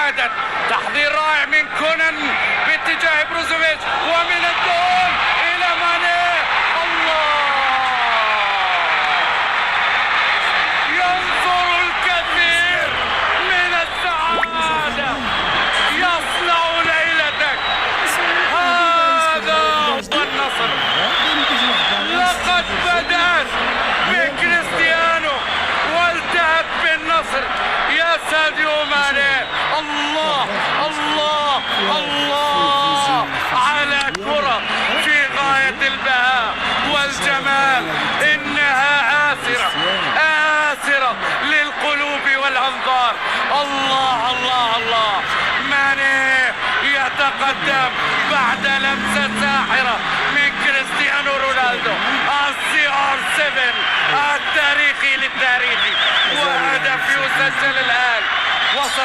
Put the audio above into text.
عادت. تحضير رائع من كونان باتجاه بروزوفيتش ومن الجول الى ماني. الله، ينظر الكثير من السعادة، يصنع ليلتك. هذا هو النصر، لقد بدأت بكريستيانو وانتهت بالنصر. يا ساديو ماني، الله الله الله على كرة في غاية البهاء والجمال. إنها آسرة للقلوب والأنظار. الله الله الله، ماني يتقدم بعد لمسة ساحرة من كريستيانو رونالدو. CR7 التاريخي للتاريخي، وهدف يسجل الآن. وصل